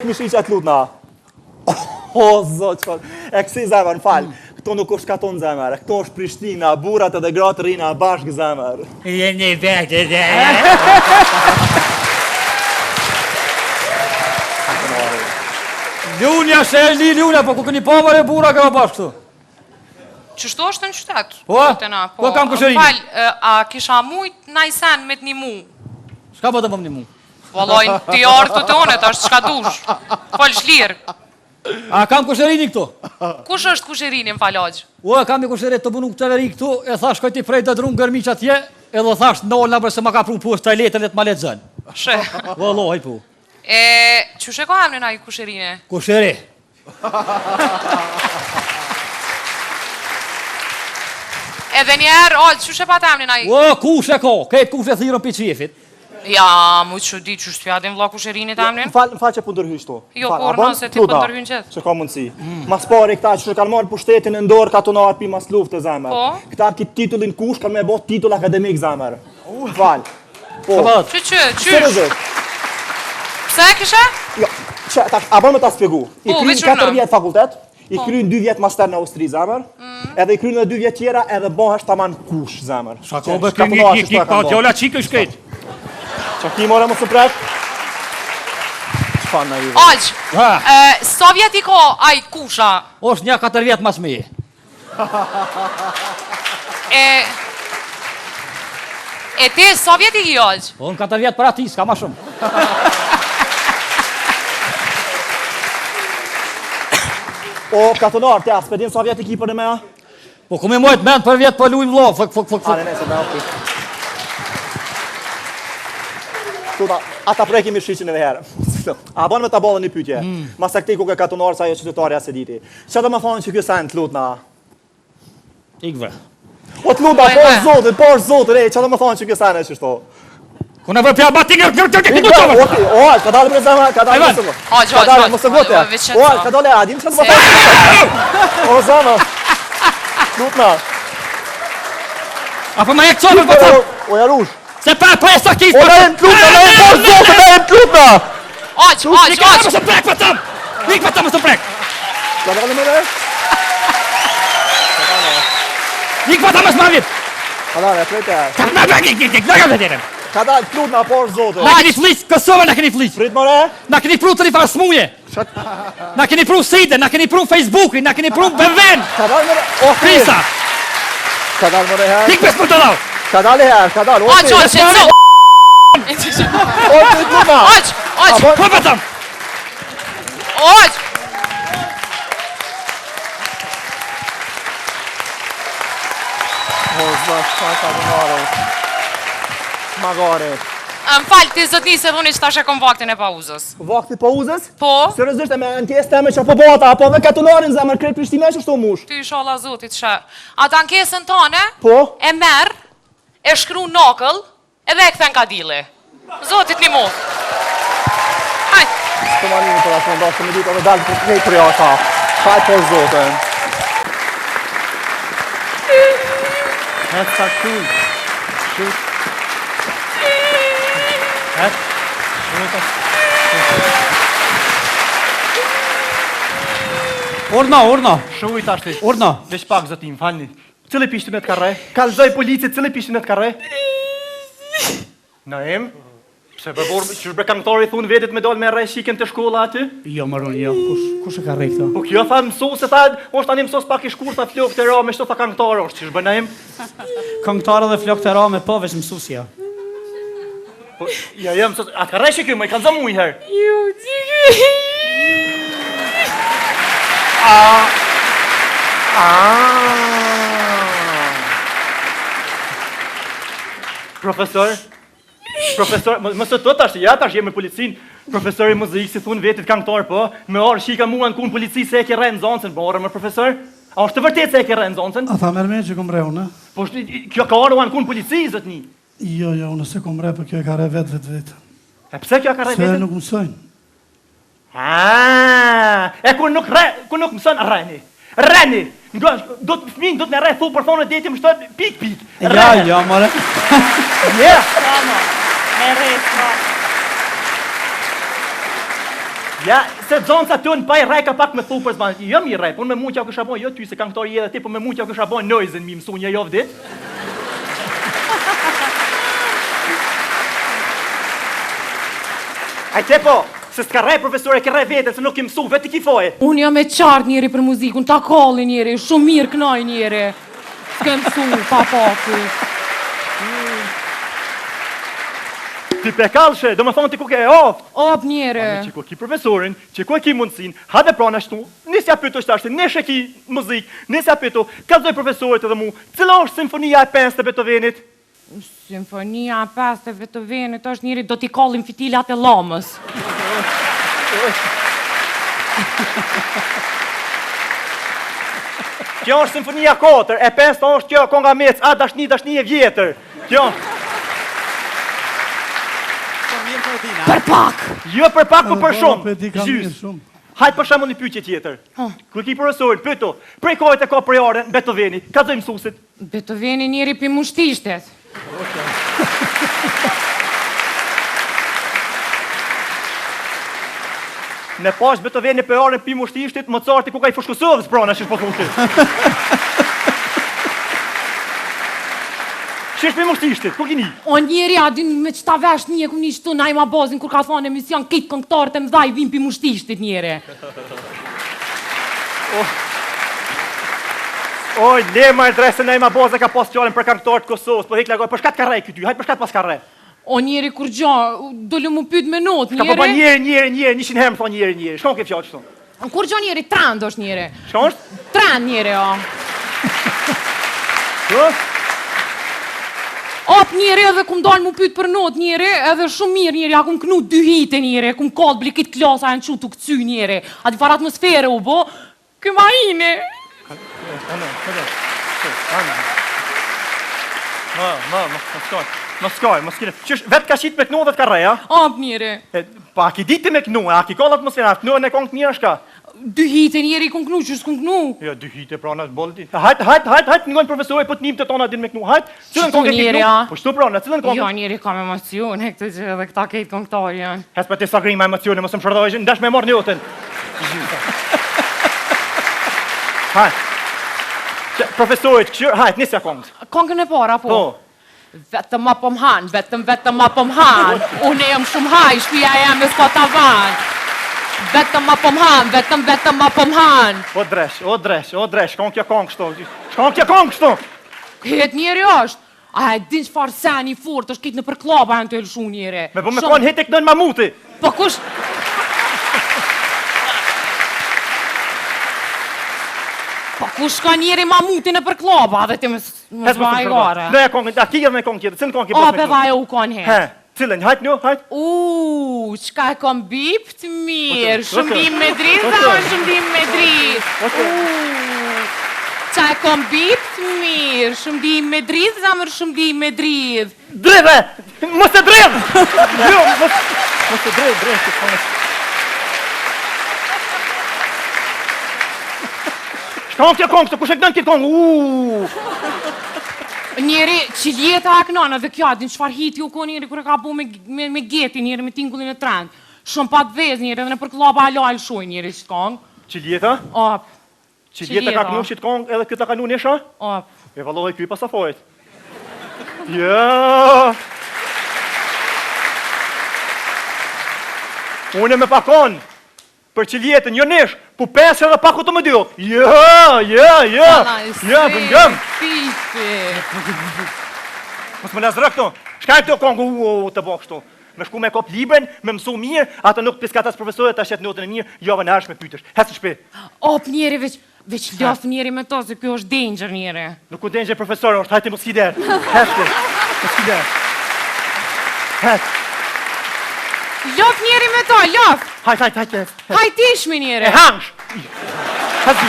Mishiqat lutna. O, zot, qëfar. E kësi zemër, në falë. Këto nuk është katon zemër. Këto është Prishtina, burat edhe gratë rina bashkë zemër. Jeni vete dhe. Ljunja, sheli, ljunja, po ku këni pamër e bura këma bashkë këtu? Qështu është në qytet? Po kam kushërinë. Falë, a kisha mujt najsen me t'ni mu? Shka po të më një mu? Valoj, t'i ardhë të onet, është qka dush. Falë shlirë. A kam kushërini këtu? Kush është kushërini më falaqë? Kam i kushërit të bunu këtëveri këtu, e thash kojti prej të drunë gërmiq atje, edhe thash nolna për se ma ka pru pu është tajletën e të malet zënë. Shë. Valoj, pu. Qushe ka emrin a i kushërine? Kushëri. Edhe njerë, qushe pa të emrin a i? Kushe ka, këtë kushe thirën për qefit. Ja, mu që di që shtjadin vla kusherini të emrin? Në falë që po ndërhysh to. Jo, por nëse ti po ndërhyn qëtë. Që ka mundësi. Mas pari këta që kanë marrë pushtetin e ndorë katonar pi mas luftë zemër. Po? Këta kitë titullin kush kanë me bot titull akademik zemër. Falë. Po. Qysh? Pse kishe? Jo, a bërë me ta spjegu. I Po, kryin veç unë. 4 vjetë fakultet, i kryin 2 vjetë master në Austri zemër, edhe i kryin edhe 2 vjetë tjera edhe bëhesh taman kush zemër. Shako bë kënë një pa t'jolla qikë është këtë. Qa ki more më së prek? Qëfar në i dhe? Aq, sa vjet i ka aj kusha? Oshtë një 4 vjetë mas me. E ti, sa vjet i ki aq? Unë 4 vjetë për ati, s'ka ma shumë. O, katonar, te, s'pe din sa vjet i ki për në mea? Po ku me mojtë mend për vjetë për lujnë vlo, fëk. Ale, nese, me okej. Tuta, ata preki mi shqyqin edhe herë. A banë me ta bolën një pytje. Masa këti ku ke katonar sa jo qytetarja se diti. Që do me thonë që kjo sen të lutna? Ikve. O të lutna, por zotin, që do me thonë që kjo sen e qështo? Ku në vërpja bati një Okej, ka dalë me zema, ka dalë me zema. Ka dalë me zema. Ka dalë e adim që të më thonë. O zema. Lutna. Apo ma e këcove për të... O jarush. Se pa e sa kishë O për... në e në lutna, në e por zotin, në e në lutna. Aq. Nik për të prek për tëm! Nik për të më së prek! Ka dalë me dhe? Nik për të më së më vit! Ka dalë, e prejte e. Ka më bëgë, Ka dalë të lutna, por zotin. Na keni flisë, kësove na keni flisë. Prit more? Na keni pru të një farë smuje. Na keni pru site, na keni pru Facebookin, na keni pru BV-n. Ka dalë me dhe? Prisa! Ka dalë me dhe herë? Nik për të lau! Ka dalë herë, ka dalë. Aq, qëtëso! O, të lutna. Aq! Po për tëm! Aq! O, zë, ka magare. Magare. Më falë, ti zëtni se dhuni që tash e kom vaktin e pauzës. Vakti pauzës? Po? Seriozisht e me ankesë teme që po bota, apo dhe katonarin zemër krejt Prishtinë që shto mush? Ty shala zotit shë. Ata ankesën tane, Po? e merë, e shkru nokëll, edhe e këthen kadile. Zotit një mu. Hajt. Së manimi për atë ndoshtë me ditë edhe dalë për krejt për jata. Hajt por zotën. Hetë sa kull. Shut. Hetë. Orna. Shuj tashti. Orna. Veç pak zëtim, falni. Cële pishti me të karre? Kalzoj policit, cële pishti me të karre? Naim? Pse përborë, që shbre kanëtori thunë vetit me dollë me rrej shiken të shkolla aty? Jo, maron, jo. Kush e ka rej këto? Po kjo tha mësos se tha, është tani mësos pak i shkurta flok të ra me shto tha kanëtori është, që shbë naim? Këngëtarë dhe flok të rame, po veç mësusja. Po, ja, mësos, atë ka rrej shikim, i kanë zë mu i herë. Jo, tiki. Profesor, mësë të tash, ja tash jemi policin. Profesori muzikë si thunë vetit kantor, po, me orë shika mua në kunë polici se e ke rejnë zoncën, po orë me profesor. A është të vërtet se e ke rejnë zoncën? A tha mërme që kom re unë? Po, kjo ka orë në kunë polici, zëtni. Jo, unë se kom re, për kjo e ka re vetë. E pse kjo ka re vetë? Se nuk mësojnë. E ku nuk mësën rejni. Rejni! Do të fëmin, do të në rej, thu për thonë e deti më shtot, pik. Ja, mare. Yeah! Me rej, Ja, se zonca tën pa i rej ka pak me thu për zban. Jo mi rej, unë me mund që kisha bën, jo ty se këngëtori edhe ti, po me mund që kisha bën noizën mi mësu një javë ditë. Ai te po, se s'ka rej profesore, ke rej veten se nuk i mësu, vetë ki foje. Unë jam e qartë njeri për muzikën, ta kalli njeri, shumë mirë kënaj njeri. S'ke mësu, papaki. Ti pe kallshe, do më thonë ti ku ke oft. Op njeri. Që ku ki profesorin, që ku e ki mundësin, hade prana shtu, nisja pyto shtarëse, neshe ki muzik, nisja pyto, kalzoj profesorit edhe mu, cila është simfonia e 5 të Beethovenit? Simfonia e 5 të Beethovenit është njeri do t'i kallim fitilat e lamës. Kjo është simfonia 4, e 5 është kjo konga mec, a dashni e vjetër. Kjo. Për pak! Jo për pak, po për shumë. Po, di kam mirë Gjys. shumë. Hajt për shembull një pyetje tjetër. Kur ki profesorin, pyето, prej kohët e ka projare në Beethoveni, kallzoj mësuesit. Beethoveni njeri për mushtishtet. Në pash Beethoveni projare pi mushtishtit, Mozarti ku ka i fushkusovës prana shish po thonë. Shish pi mushtishtit, ku kini? O njeri, a din me qëta vesh një ku një shtu na i ma bazin kur ka thonë emision kitë këngëtarët e mdhaj vim pi mushtishtit njeri. Oj, lema e drese na i ma baze ka pas fjallin për këngëtarët Kosovës, po hek lagoj, për shkat ka rej këty, hajt për shkat pas ka rej. O njeri kur gja, dole mu pyt me not Ka po pa njeri. njeri, 100 herë më thonë njeri. Shkon ke fjallë qëto? Kur gja njeri trend është njeri. Shkon është? Trend njeri, o. Shkon? Op njeri edhe kum dalë mu pyt për not njeri, edhe shumë mirë njeri, a kum knu 2 hite njeri, kum kallë blikit klasa e në qutu këcy njeri, a di far atmosfere u bo, këma ine. Më skoj. Qysh, vetë ka shit me kënu dhe të ka reja? Op njeri, Pa, a ki diti me kënu, a ki koll atmosfera, kënu e kongë të mirë shka? 2 hite njeri kum knu, qështë kum knu? Jo, 2 hite prana të bolë ti. Hajt, ngojnë profesori, po të njim të tona din me kënu, hajt. Cilën Shtu kongë e ki njeri, kënu? a? Po shtu prana, cilën kongë? Jo njeri kam emocione këtë që edhe këta kejtë këngëtarë janë. Hes për ti sa grima emocione, mos më shërdojshë, ndash me morë njotën. Hajt. Profesorit, hajt, nisja kongës. Kongën e para, po? Po. Vetëm ma pëm han, vetëm ma pëm han. Unë jam shumë haj, shpia jam e s'ka tavan. Vetëm ma pëm han, vetëm ma pëm han. O dresh, shkon kja kongë shto. Het njeri është. A e din çfarë seni fort është kitë në për klaba janë të elshu njeri. Me po me konë hete kënën mamuti. Po kush... Po kush ka njeri mamuti në për klaba, dhe ti më zvaj gare. Ne e kongë, a ki edhe me kongë tjetër, cilën kongë ki O, bërë me pe dha e u konë He, het. cilën, hajt një, hajt. Qka e kom bipt mirë, Oke, shumë oke. dim me dritë, Oke. zamër shumë dim me dritë. Oke. Qa e kom bipt mirë, shumë dim me dritë, zamër shumë dim me dritë. Dreve! Mos e drev! Jo, mos e drev, të kongë. Shkon kja kongë, kush e kënën kja kongë, Njeri, qiljeta e kënana dhe kja, din qfar hiti u ko njeri kër e ka bu me geti njeri me tingullin e trend. Shumë pat vez njeri edhe në për klaba halal shuj njeri që kongë. Qiljeta? Op, Qiljeta ka kënu shit kongë edhe këta ka nu nesha? op. E valoj kuj pasafojt. Ja. Unë me pakon për qiljetën, jo nesh, po 5 edhe pak u të më dio. Ja, bëngëm. Mos më lazrë këto. Shka e këto kongë, të bo kështu. Me shku me kop libren, me mësu mirë, atë nuk piskatas profesorit, ta shetë notën e mirë, jove në arsh me pytësh. Hesë shpi. Op njeri, veç ljof njeri me to, se kjo është danger njeri. Nuk u denjë profesor është, hajti më skider. Hesë, më skider. Hesë. Ljof njeri me to, ljof! Hajt. Hajt ishmi njeri! E hangsh! Hesë.